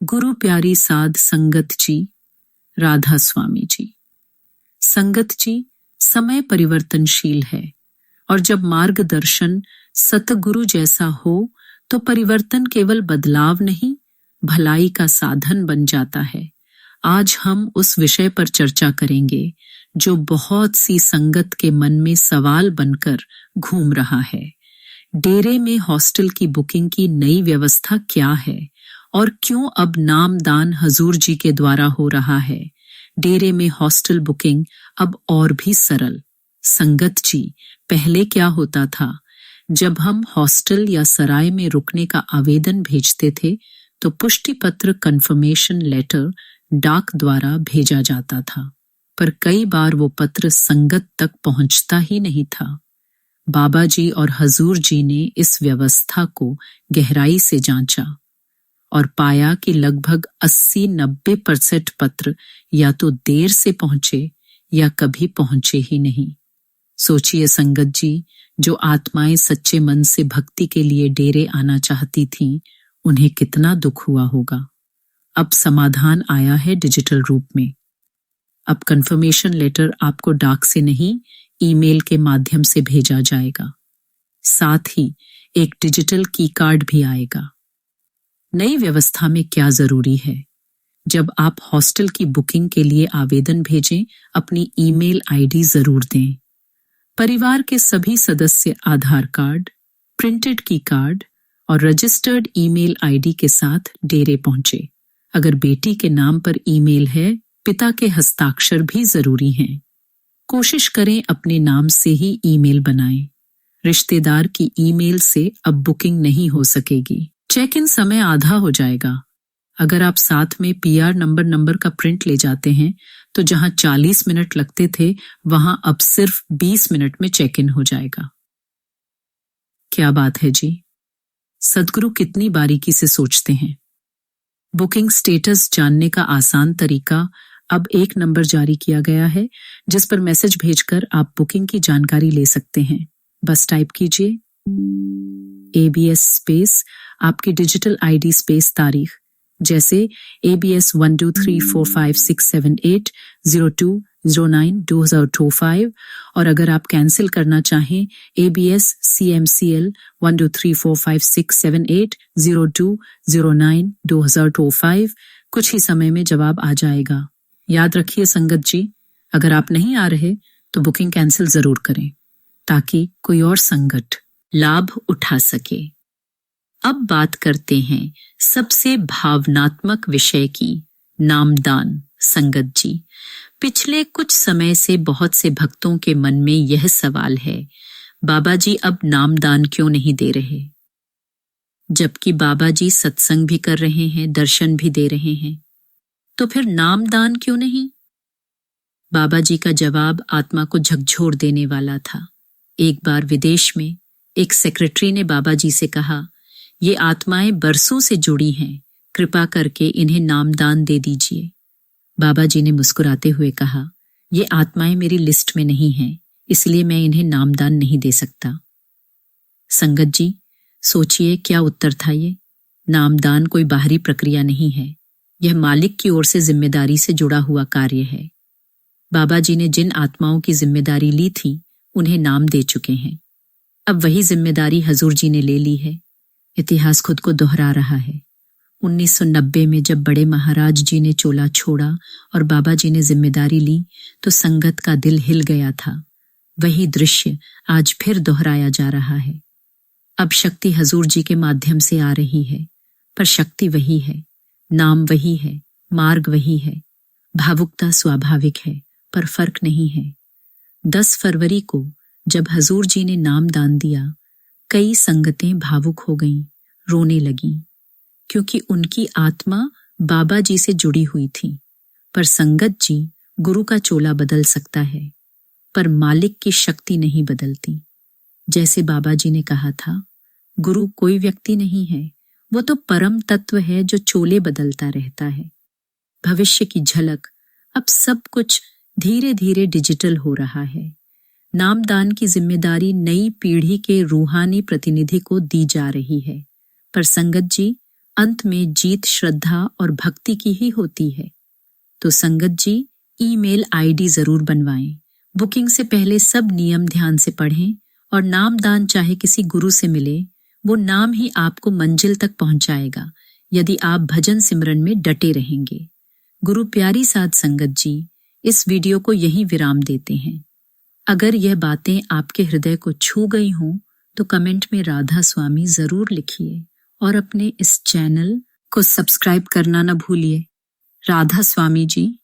गुरु प्यारी साध संगत जी, राधा स्वामी जी। संगत जी, समय परिवर्तनशील है और जब मार्गदर्शन सतगुरु जैसा हो तो परिवर्तन केवल बदलाव नहीं, भलाई का साधन बन जाता है। आज हम उस विषय पर चर्चा करेंगे जो बहुत सी संगत के मन में सवाल बनकर घूम रहा है। डेरे में हॉस्टल की बुकिंग की नई व्यवस्था क्या है और क्यों अब नामदान हजूर जी के द्वारा हो रहा है। डेरे में हॉस्टल बुकिंग अब और भी सरल। संगत जी, पहले क्या होता था? जब हम हॉस्टल या सराय में रुकने का आवेदन भेजते थे तो पुष्टि पत्र कंफर्मेशन लेटर डाक द्वारा भेजा जाता था, पर कई बार वो पत्र संगत तक पहुंचता ही नहीं था। बाबा जी और हजूर जी ने इस व्यवस्था को गहराई से जांचा और पाया कि लगभग 80-90% पत्र या तो देर से पहुंचे या कभी पहुंचे ही नहीं। सोचिए संगत जी, जो आत्माएं सच्चे मन से भक्ति के लिए डेरे आना चाहती थीं, उन्हें कितना दुख हुआ होगा। अब समाधान आया है डिजिटल रूप में। अब कंफर्मेशन लेटर आपको डाक से नहीं, ईमेल के माध्यम से भेजा जाएगा। साथ ही एक डिजिटल की कार्ड भी आएगा। नई व्यवस्था में क्या जरूरी है? जब आप हॉस्टल की बुकिंग के लिए आवेदन भेजें, अपनी ईमेल आईडी जरूर दें। परिवार के सभी सदस्य आधार कार्ड, प्रिंटेड की कार्ड और रजिस्टर्ड ईमेल आईडी के साथ डेरे पहुंचे। अगर बेटी के नाम पर ईमेल है, पिता के हस्ताक्षर भी जरूरी हैं। कोशिश करें अपने नाम से ही ईमेल बनाएं। रिश्तेदार की ईमेल से अब बुकिंग नहीं हो सकेगी। चेक इन समय आधा हो जाएगा। अगर आप साथ में पीआर नंबर का प्रिंट ले जाते हैं तो जहां 40 मिनट लगते थे, वहां अब सिर्फ 20 मिनट में चेक इन हो जाएगा। क्या बात है जी, सदगुरु कितनी बारीकी से सोचते हैं। बुकिंग स्टेटस जानने का आसान तरीका अब एक नंबर जारी किया गया है, जिस पर मैसेज भेजकर आप बुकिंग की जानकारी ले सकते हैं। बस टाइप कीजिए ABS स्पेस आपकी डिजिटल आईडी स्पेस तारीख, जैसे ABS 1234567802092025, और अगर आप कैंसिल करना चाहें ABS CMCL 1234567802092025। कुछ ही समय में जवाब आ जाएगा। याद रखिए संगत जी, अगर आप नहीं आ रहे तो बुकिंग कैंसिल जरूर करें ताकि कोई और संगत लाभ उठा सके। अब बात करते हैं सबसे भावनात्मक विषय की, नामदान। संगत जी, पिछले कुछ समय से बहुत से भक्तों के मन में यह सवाल है, बाबा जी अब नामदान क्यों नहीं दे रहे? जबकि बाबा जी सत्संग भी कर रहे हैं, दर्शन भी दे रहे हैं, तो फिर नामदान क्यों नहीं? बाबा जी का जवाब आत्मा को झकझोर देने वाला था। एक बार विदेश में एक सेक्रेटरी ने बाबा जी से कहा, ये आत्माएं बरसों से जुड़ी हैं, कृपा करके इन्हें नामदान दे दीजिए। बाबा जी ने मुस्कुराते हुए कहा, ये आत्माएं मेरी लिस्ट में नहीं हैं, इसलिए मैं इन्हें नामदान नहीं दे सकता। संगत जी, सोचिए क्या उत्तर था ये। नामदान कोई बाहरी प्रक्रिया नहीं है, यह मालिक की ओर से जिम्मेदारी से जुड़ा हुआ कार्य है। बाबा जी ने जिन आत्माओं की जिम्मेदारी ली थी, उन्हें नाम दे चुके हैं। अब वही जिम्मेदारी हजूर जी ने ले ली है। इतिहास खुद को दोहरा रहा है। 1990 में जब बड़े महाराज जी ने चोला छोड़ा और बाबा जी ने जिम्मेदारी ली, तो संगत का दिल हिल गया था। वही दृश्य आज फिर दोहराया जा रहा है। अब शक्ति हजूर जी के माध्यम से आ रही है, पर शक्ति वही है, नाम वही है, मार्ग वही है। भावुकता स्वाभाविक है, पर फर्क नहीं है। 10 फरवरी को जब हजूर जी ने नाम दान दिया, कई संगतें भावुक हो गईं, रोने लगीं, क्योंकि उनकी आत्मा बाबा जी से जुड़ी हुई थी। पर संगत जी, गुरु का चोला बदल सकता है, पर मालिक की शक्ति नहीं बदलती। जैसे बाबा जी ने कहा था, गुरु कोई व्यक्ति नहीं है, वो तो परम तत्व है जो चोले बदलता रहता है। भविष्य की झलक, अब सब कुछ धीरे धीरे डिजिटल हो रहा है। नामदान की जिम्मेदारी नई पीढ़ी के रूहानी प्रतिनिधि को दी जा रही है, पर संगत जी, अंत में जीत श्रद्धा और भक्ति की ही होती है। तो संगत जी, ईमेल आईडी जरूर बनवाएं। बुकिंग से पहले सब नियम ध्यान से पढ़ें और नामदान चाहे किसी गुरु से मिले, वो नाम ही आपको मंजिल तक पहुंचाएगा यदि आप भजन सिमरन में डटे रहेंगे। गुरु प्यारी साध संगत जी, इस वीडियो को यहीं विराम देते हैं। अगर यह बातें आपके हृदय को छू गई हों तो कमेंट में राधा स्वामी जरूर लिखिए और अपने इस चैनल को सब्सक्राइब करना न भूलिए। राधा स्वामी जी।